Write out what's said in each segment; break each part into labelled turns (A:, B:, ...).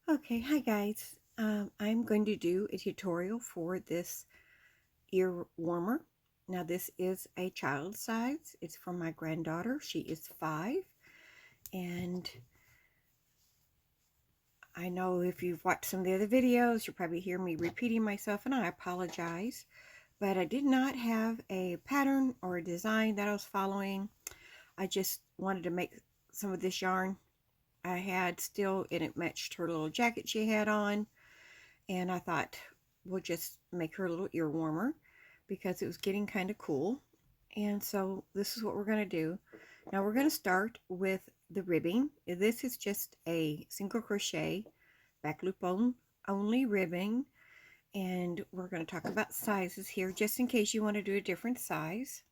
A: Okay, hi guys. I'm going to do a tutorial for this ear warmer. Now this is a child size. It's for my granddaughter. She is 5, and I know if you've watched some of the other videos, you'll probably hear me repeating myself, and I apologize. But I did not have a pattern or a design that I was following. I just wanted to make some of this yarn I had still, and it matched her little jacket she had on. And I thought we'll just make her a little ear warmer because it was getting kind of cool. And so this is what we're going to do. Now we're going to start with the ribbing. This is just a single crochet back loop only ribbing, and we're going to talk about sizes here just in case you want to do a different size.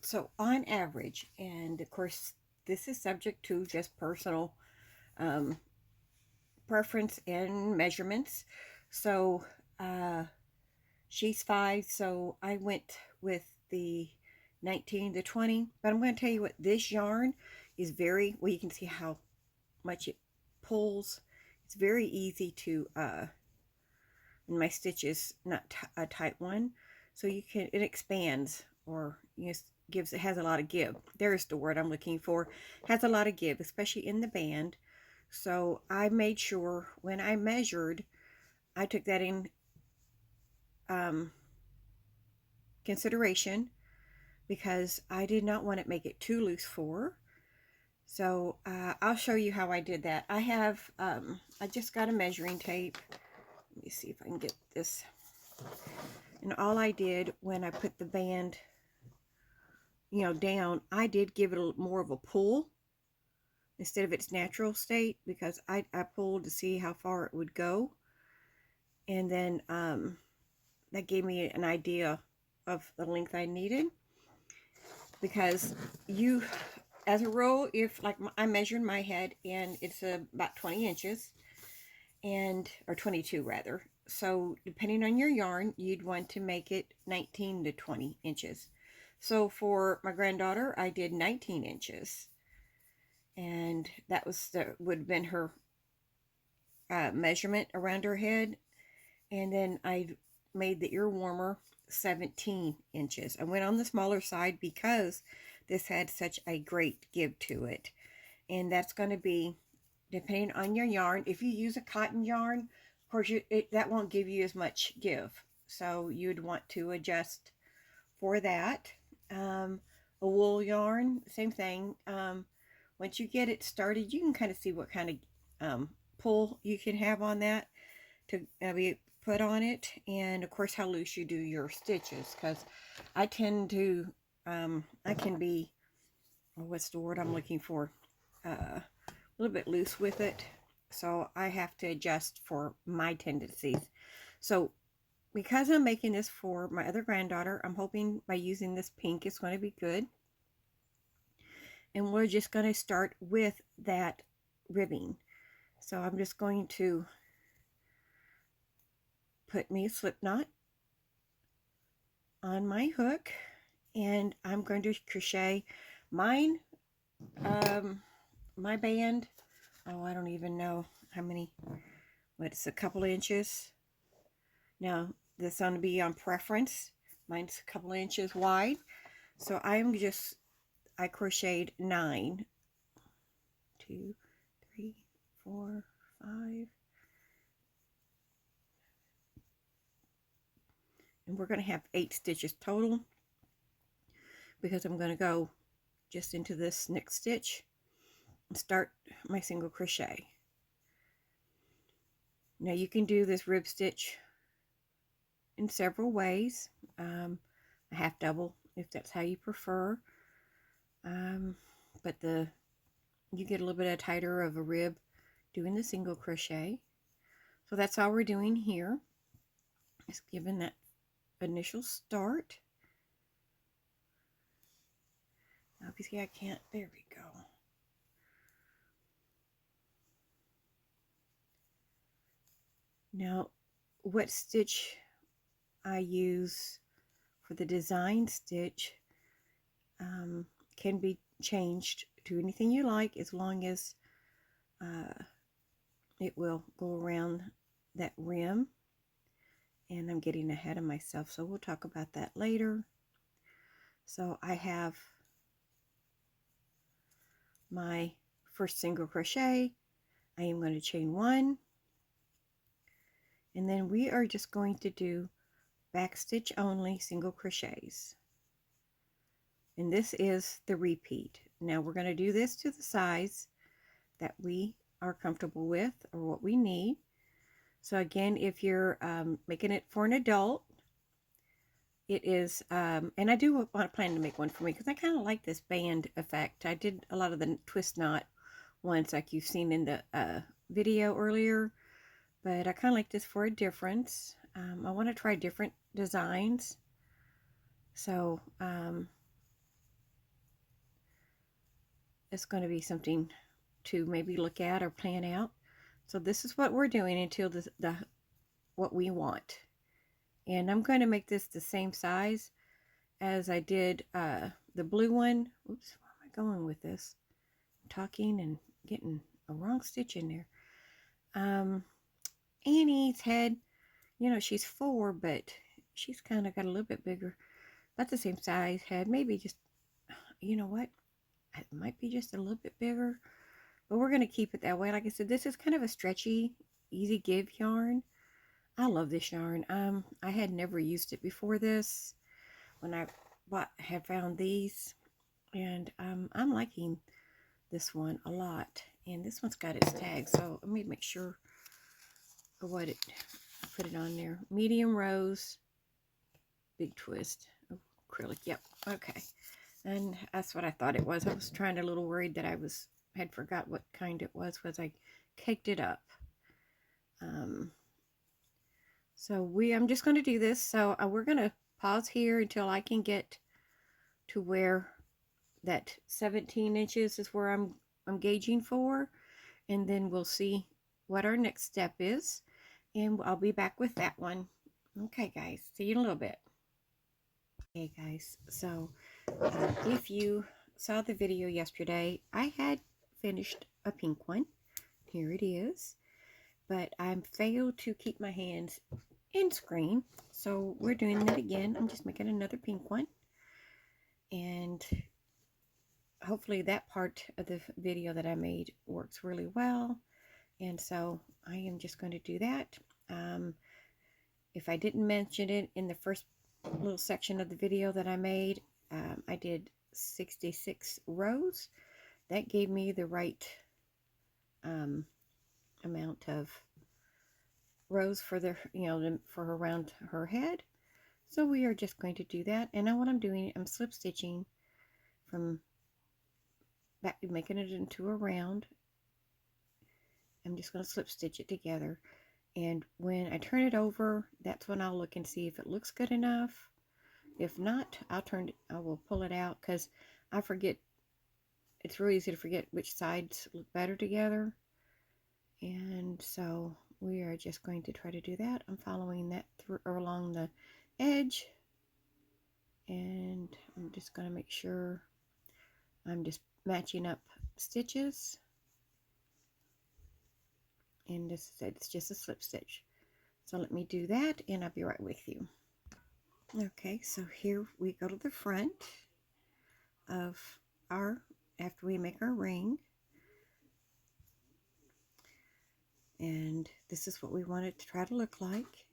A: So on average, and of course this is subject to just personal um, preference and measurements. So she's 5, so I went with the 19 to 20. But I'm going to tell you what, this yarn is very, well, you can see how much it pulls. It's very easy to, and my stitch is not a tight one, so you can, it expands, or gives, it has a lot of give. There's the word I'm looking for. It has a lot of give, especially in the band. So I made sure when I measured, I took that in consideration, because I did not want to make it too loose for her. So I'll show you how I did that. I have, I just got a measuring tape. Let me see if I can get this. And all I did when I put the band, down, I did give it more of a pull instead of its natural state, because I pulled to see how far it would go. And then that gave me an idea of the length I needed. Because you, as a rule, if like I measured my head and it's about 20 inches, or 22 rather. So depending on your yarn, you'd want to make it 19 to 20 inches. So for my granddaughter, I did 19 inches. And that would have been her measurement around her head. And then I made the ear warmer 17 inches. I went on the smaller side because this had such a great give to it. And that's going to be depending on your yarn. If you use a cotton yarn, of course, that won't give you as much give. So you'd want to adjust for that. A wool yarn, same thing. Once you get it started, you can kind of see what kind of pull you can have on that to be put on it, and of course how loose you do your stitches, because I tend to I can be, what's the word I'm looking for, a little bit loose with it, so I have to adjust for my tendencies. So because I'm making this for my other granddaughter, I'm hoping by using this pink it's going to be good. And we're just going to start with that ribbing. So I'm just going to put me a slip knot on my hook, and I'm going to crochet mine, my band, oh, I don't even know how many, but it's a couple inches. Now this is going to be on preference. Mine's a couple inches wide, so I crocheted 9, 2, 3, 4, 5, and we're going to have 8 stitches total, because I'm going to go just into this next stitch and start my single crochet. Now you can do this rib stitch in several ways, a half double if that's how you prefer, but you get a little bit of tighter of a rib doing the single crochet. So that's all we're doing here, is giving that initial start. Obviously I can't, there we go. Now what stitch I use for the design stitch can be changed to anything you like, as long as it will go around that rim. And I'm getting ahead of myself, so we'll talk about that later. So I have my first single crochet. I am going to chain 1, and then we are just going to do back stitch only single crochets. And this is the repeat. Now we're going to do this to the size that we are comfortable with or what we need. So again, if you're making it for an adult, it is, and I do want to plan to make one for me because I kind of like this band effect. I did a lot of the twist knot ones like you've seen in the video earlier, but I kind of like this for a difference. I want to try different designs. So it's going to be something to maybe look at or plan out. So this is what we're doing until the what we want. And I'm going to make this the same size as I did the blue one. Oops, where am I going with this? I'm talking and getting a wrong stitch in there. Annie's head, you know, she's 4, but she's kind of got a little bit bigger. About the same size head, maybe just, you know what? It might be just a little bit bigger, but we're going to keep it that way. Like I said, this is kind of a stretchy, easy give yarn. I love this yarn. I had never used it before this when I had found these, and I'm liking this one a lot. And this one's got its tag, so let me make sure of what it put it on there. Medium rose, big twist, acrylic. Yep, okay. And that's what I thought it was. I was trying a little worried that I had forgot what kind it was because I caked it up. So I'm just going to do this. So we're going to pause here until I can get to where that 17 inches is where I'm gauging for, and then we'll see what our next step is, and I'll be back with that one. Okay guys, see you in a little bit. Okay guys, so if you saw the video yesterday, I had finished a pink one. Here it is, but I failed to keep my hands in screen, so we're doing that again. I'm just making another pink one, and hopefully that part of the video that I made works really well. And so I am just going to do that. If I didn't mention it in the first little section of the video that I made, I did 66 rows. That gave me the right amount of rows for the, you know, for around her head. So we are just going to do that. And now what I'm doing, I'm slip stitching from back, making it into a round. I'm just going to slip stitch it together, and when I turn it over, that's when I'll look and see if it looks good enough. If not, I will pull it out, because I forget. It's really easy to forget which sides look better together, and so we are just going to try to do that. I'm following that through along the edge, and I'm just going to make sure I'm just matching up stitches. And this is it's just a slip stitch. So let me do that, and I'll be right with you. Okay, so here we go to the front of after we make our ring. And this is what we want it to try to look like.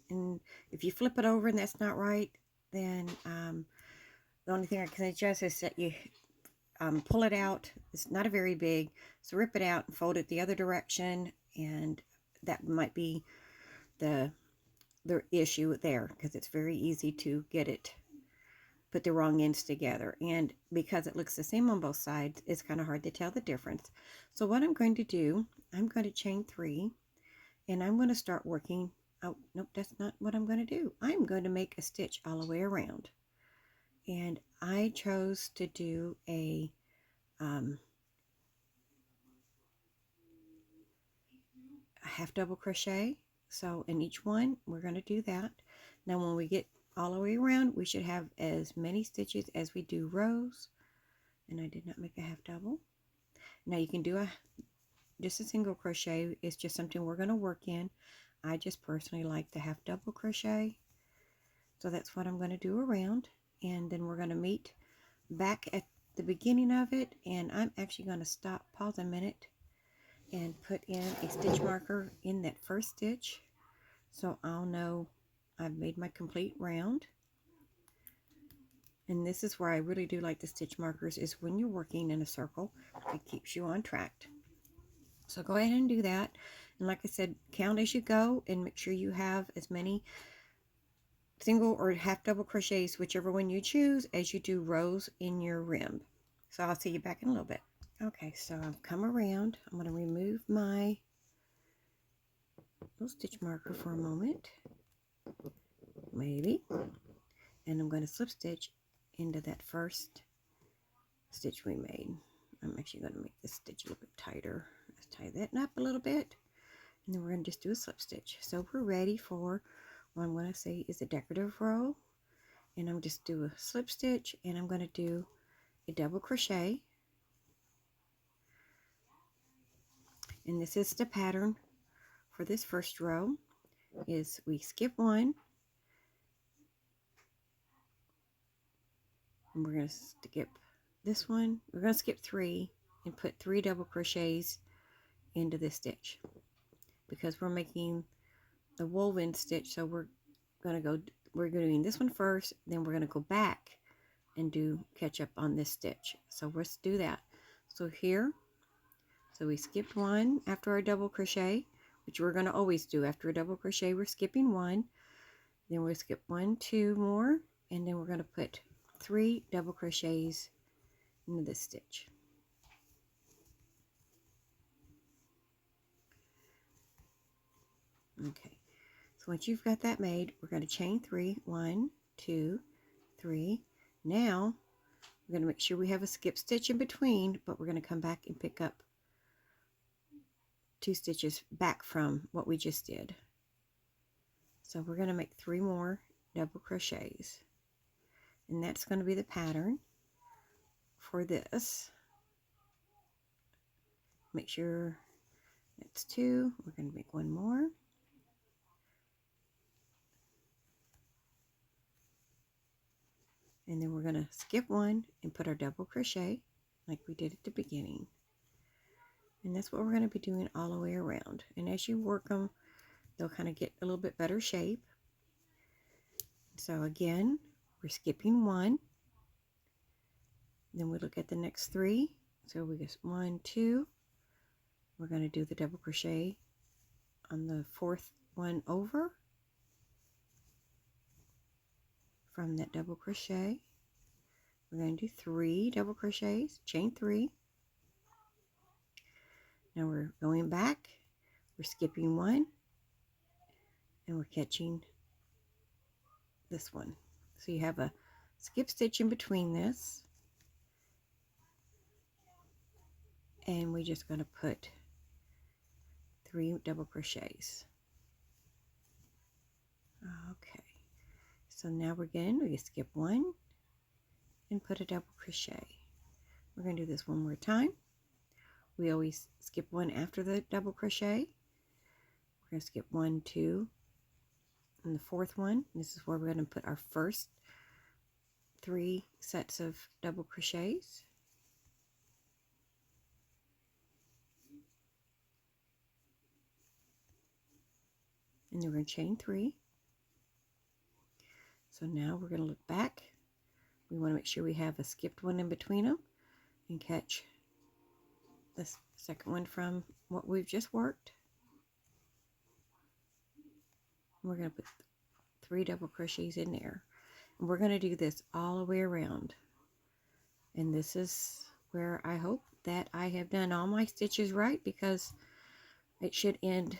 A: And if you flip it over and that's not right, then the only thing I can suggest is that you pull it out. It's not a very big, so rip it out and fold it the other direction, and that might be the issue there, because it's very easy to get it, put the wrong ends together, and because it looks the same on both sides, it's kind of hard to tell the difference. So what I'm going to do, I'm going to chain 3, and I'm going to start working. Oh nope, that's not what I'm going to do. I'm going to make a stitch all the way around, and I chose to do a half double crochet. So in each one, we're going to do that. Now when we get all the way around, we should have as many stitches as we do rows. And I did not make a half double. Now you can do just a single crochet. It's just something we're going to work in. I just personally like to have double crochet. So that's what I'm going to do around. And then we're going to meet back at the beginning of it. And I'm actually going to pause a minute, and put in a stitch marker in that first stitch. So I'll know I've made my complete round. And this is where I really do like the stitch markers, is when you're working in a circle, it keeps you on track. So go ahead and do that. And like I said, count as you go and make sure you have as many single or half double crochets, whichever one you choose, as you do rows in your rim. So I'll see you back in a little bit. Okay, so I've come around. I'm going to remove my little stitch marker for a moment, maybe, and I'm going to slip stitch into that first stitch we made. I'm actually going to make this stitch a little bit tighter. Let's tie that up a little bit, and then we're going to just do a slip stitch. So we're ready for what I'm going to say is a decorative row, and I'm just do a slip stitch, and I'm going to do a double crochet, and this is the pattern for this first row. Is we skip one, and we're going to skip this one. We're going to skip 3 and put 3 double crochets into this stitch, because we're making the woven stitch. So we're doing this one first, then we're going to go back and catch up on this stitch. So let's do that. So here, so we skipped 1 after our double crochet, which we're going to always do. After a double crochet, we're skipping 1, then we'll skip 1, 2 more, and then we're going to put 3 double crochets into this stitch. Okay, so once you've got that made, we're going to chain 3, 1, 2, 3. Now we're going to make sure we have a skip stitch in between, but we're going to come back and pick up 2 stitches back from what we just did. So we're going to make 3 more double crochets, and that's going to be the pattern for this. Make sure that's 2. We're going to make 1 more, and then we're going to skip 1 and put our double crochet like we did at the beginning. And that's what we're going to be doing all the way around. And as you work them, they'll kind of get a little bit better shape. So again, we're skipping 1, then we look at the next 3. So we just 1, 2. We're going to do the double crochet on the 4th one over from that double crochet. We're going to do 3 double crochets, chain 3. Now we're going back, we're skipping 1, and we're catching this one. So you have a skip stitch in between this, and we're just going to put 3 double crochets. Okay, so now we skip 1 and put a double crochet. We're going to do this one more time. We always skip 1 after the double crochet. We're going to skip 1, 2, and the 4th one. This is where we're going to put our first 3 sets of double crochets. And then we're going to chain 3. So now we're going to look back. We want to make sure we have a skipped one in between them and catch this second one from what we've just worked. We're going to put 3 double crochets in there. And we're going to do this all the way around. And this is where I hope that I have done all my stitches right, because it should end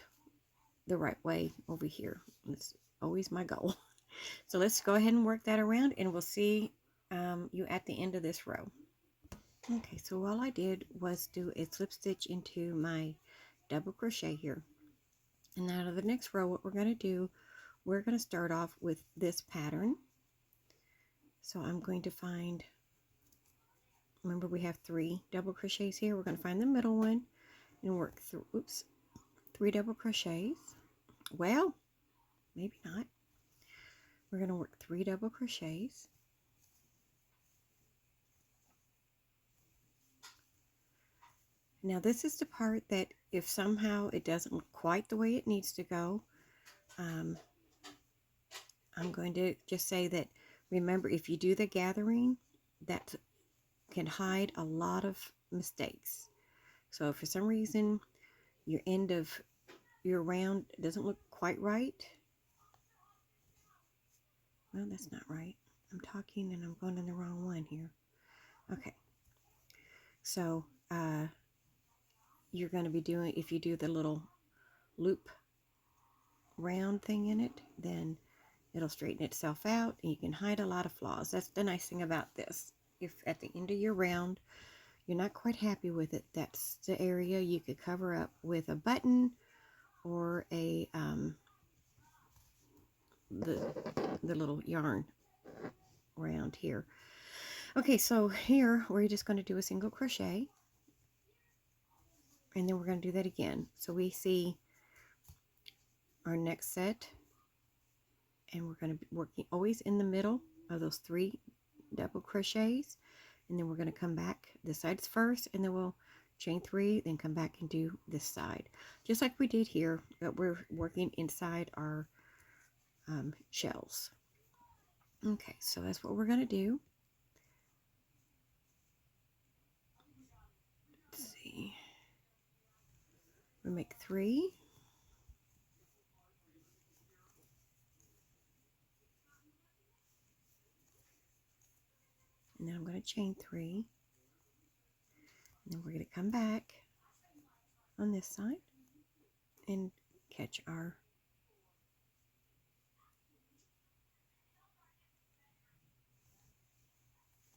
A: the right way over here. It's always my goal. So let's go ahead and work that around, and we'll see you at the end of this row. Okay, so all I did was do a slip stitch into my double crochet here. And now to the next row, what we're going to do, we're going to start off with this pattern. So I'm going to remember we have 3 double crochets here. We're going to find the middle one, and work through, 3 double crochets. Well, maybe not. We're going to work 3 double crochets. Now this is the part that if somehow it doesn't look quite the way it needs to go, I'm going to just say that, remember, if you do the gathering, that can hide a lot of mistakes. So if for some reason your end of your round doesn't look quite right, well, that's not right. I'm talking and I'm going in the wrong one here. Okay. So you're going to be doing, if you do the little loop round thing in it, then it'll straighten itself out and you can hide a lot of flaws. That's the nice thing about this. If at the end of your round you're not quite happy with it, that's the area you could cover up with a button or a the little yarn around here. Okay, so here we're just going to do a single crochet, and then we're going to do that again. So we see our next set, and we're going to be working always in the middle of those 3 double crochets, and then we're going to come back this side's first, and then we'll chain 3, then come back and do this side, just like we did here, but we're working inside our shells. Okay, so that's what we're going to do. Let's see. We make 3. And then I'm going to chain 3. And then we're going to come back on this side and catch our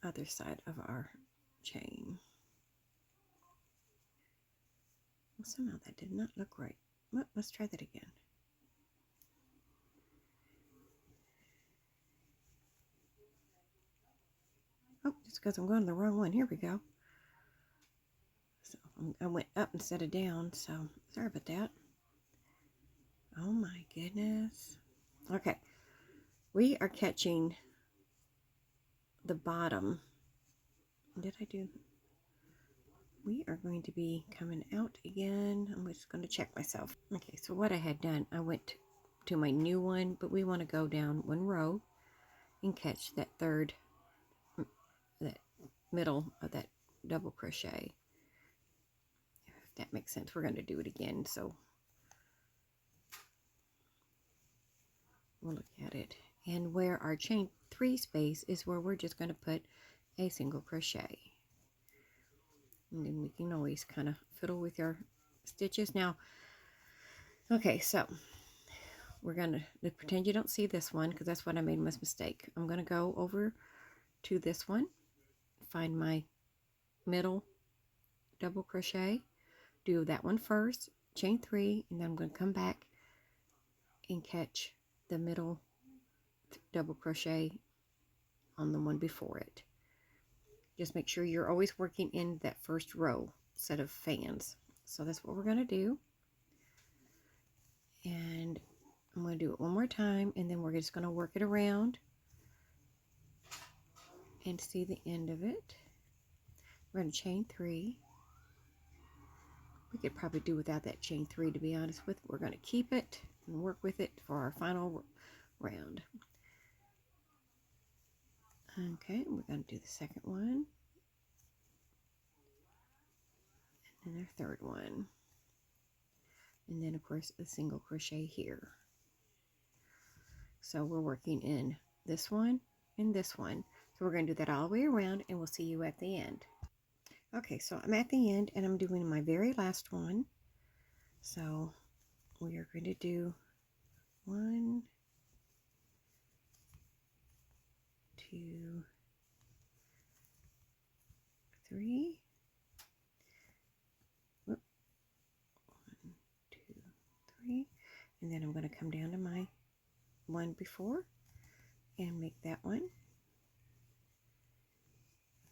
A: other side of our chain. Well, somehow that did not look right. Well, let's try that again. Oh, just because I'm going the wrong one. Here we go. So I went up instead of down, so sorry about that. Oh my goodness. Okay, we are catching the bottom. Did I do? We are going to be coming out again. I'm just going to check myself. Okay, so what I had done, I went to my new one, but we want to go down 1 row and catch that that middle of that double crochet. If that makes sense, we're going to do it again. So we'll look at it. And where our chain 3 space is where we're just going to put a single crochet. And then we can always kind of fiddle with your stitches. Now, okay, so we're going to pretend you don't see this one, because that's what I made my mistake. I'm going to go over to this one, find my middle double crochet, do that one first, chain 3, and then I'm going to come back and catch the middle double crochet on the one before it. Just make sure you're always working in that first row set of fans. So that's what we're going to do. And I'm going to do it one more time, and then we're just going to work it around and see the end of it. We're going to chain 3. We could probably do without that chain 3, to be honest with. We're going to keep it and work with it for our final round. Okay, we're going to do the second one, and then our third one, and then of course a single crochet here. So we're working in this one and this one. So we're going to do that all the way around, and we'll see you at the end. Okay, so I'm at the end, and I'm doing my very last one. So we are going to do 1, 2, 3. Whoop. 1, 2, 3. And then I'm going to come down to my one before and make that one.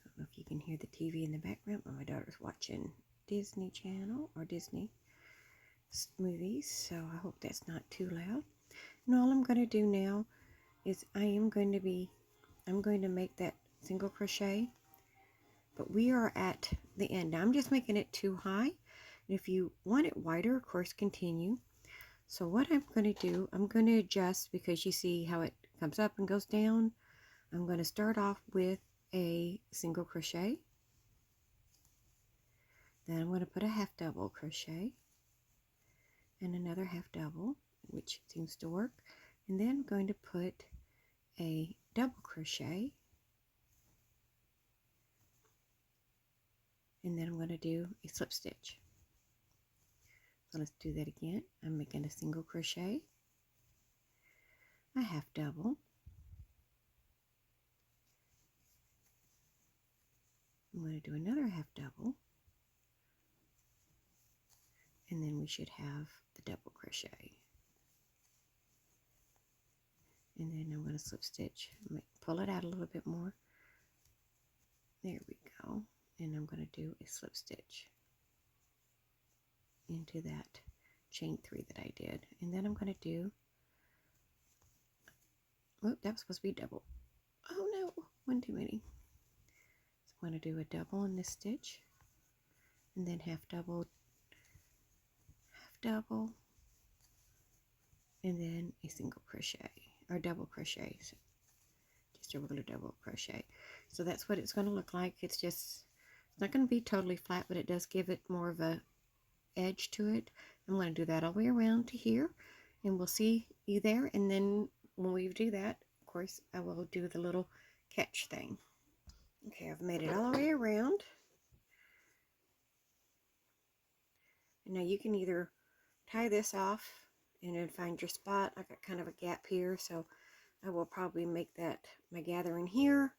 A: I don't know if you can hear the TV in the background, but my daughter's watching Disney Channel or Disney movies, so I hope that's not too loud. And all I'm going to do now is I'm going to make that single crochet, but we are at the end. Now I'm just making it too high. If you want it wider, of course, continue. So what I'm going to do, I'm going to adjust, because you see how it comes up and goes down. I'm going to start off with a single crochet. Then I'm going to put a half double crochet and another half double, which seems to work. And then I'm going to put a double crochet. And then I'm going to do a slip stitch. So let's do that again. I'm making a single crochet, a half double, I'm going to do another half double, and then we should have the double crochet. And then I'm going to slip stitch, pull it out a little bit more. There we go. And I'm going to do a slip stitch into that chain 3 that I did. And then I'm going to do, oh, that was supposed to be double. Oh no, one too many. So I'm going to do a double in this stitch, and then half double, and then a single crochet, or double crochet, so just a regular double crochet. So that's what it's going to look like. It's not going to be totally flat, but it does give it more of a edge to it. I'm going to do that all the way around to here, and we'll see you there. And then when we do that, of course, I will do the little catch thing. Okay, I've made it all the way around. And now you can either tie this off and then find your spot. I got kind of a gap here, so I will probably make that my gathering here.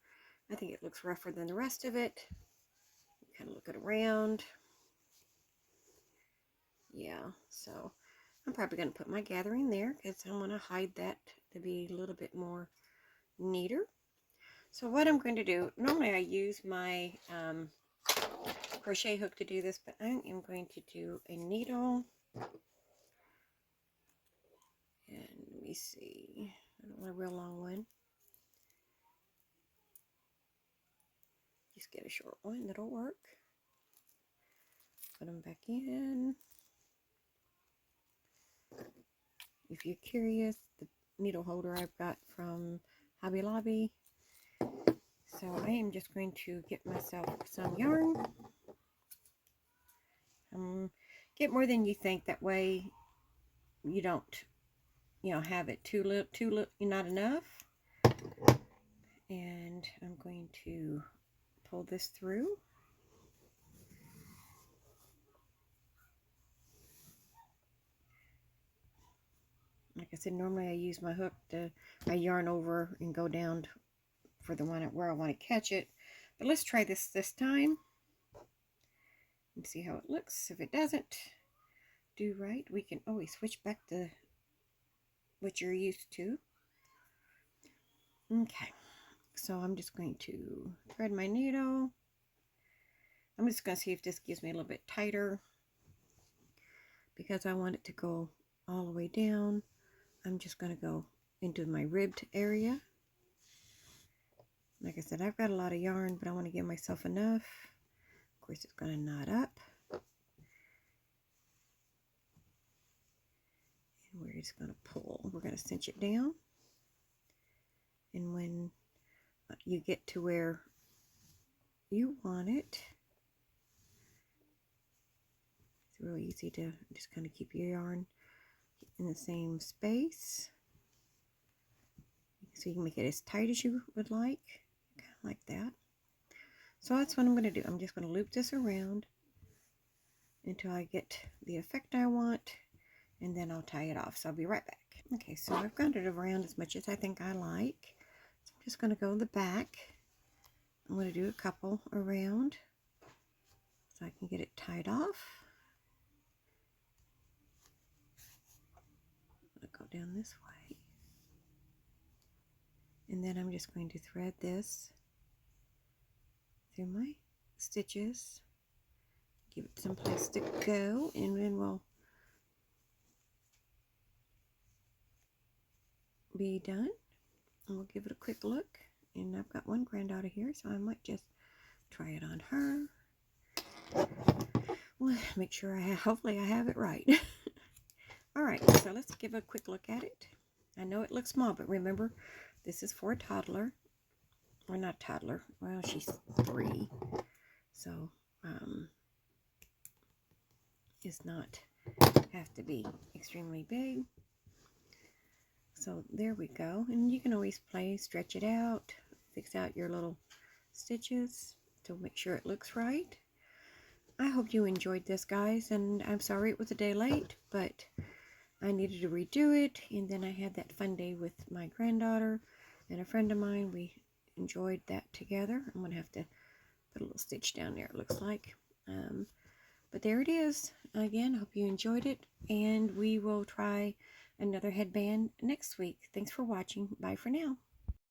A: I think it looks rougher than the rest of it. Kind of look it around. Yeah, so I'm probably going to put my gathering there, because I want to hide that to be a little bit more neater. So what I'm going to do, normally I use my crochet hook to do this, but I am going to do a needle. And let me see, I don't want a real long one. Just get a short one, that'll work. Put them back in. If you're curious, the needle holder I've got from Hobby Lobby. So I am just going to get myself some yarn. Get more than you think. That way you don't, have it too little, not enough. And I'm going to pull this through. Like I said, normally I use my hook I yarn over and go down for the one where I want to catch it. But let's try this time and see how it looks. If it doesn't do right, we can always switch back to what you're used to. Okay, so I'm just going to thread my needle. I'm just going to see if this gives me a little bit tighter, because I want it to go all the way down. I'm just going to go into my ribbed area. Like I said, I've got a lot of yarn, but I want to give myself enough. Of course, it's going to knot up. And we're just going to pull. We're going to cinch it down. And when you get to where you want it, it's really easy to just kind of keep your yarn in the same space. So you can make it as tight as you would like, kind of like that. So that's what I'm going to do. I'm just going to loop this around until I get the effect I want, and then I'll tie it off. So I'll be right back. Okay, so I've got it around as much as I think I like. So I'm just going to go in the back. I'm going to do a couple around so I can get it tied off. I'll go down this way. And then I'm just going to thread this through my stitches. give it some place to go, and then we'll be done. And we'll give it a quick look. And I've got one granddaughter here, so I might just try it on her. Well, make sure hopefully I have it right. Alright, so let's give a quick look at it. I know it looks small, but remember, this is for a toddler. Or not toddler. Well, she's 3. So, it's not have to be extremely big. So there we go. And you can always stretch it out, fix out your little stitches to make sure it looks right. I hope you enjoyed this, guys, and I'm sorry it was a day late, but I needed to redo it, and then I had that fun day with my granddaughter and a friend of mine. We enjoyed that together. I'm going to have to put a little stitch down there, it looks like. But there it is. Again, hope you enjoyed it, and we will try another headband next week. Thanks for watching. Bye for now.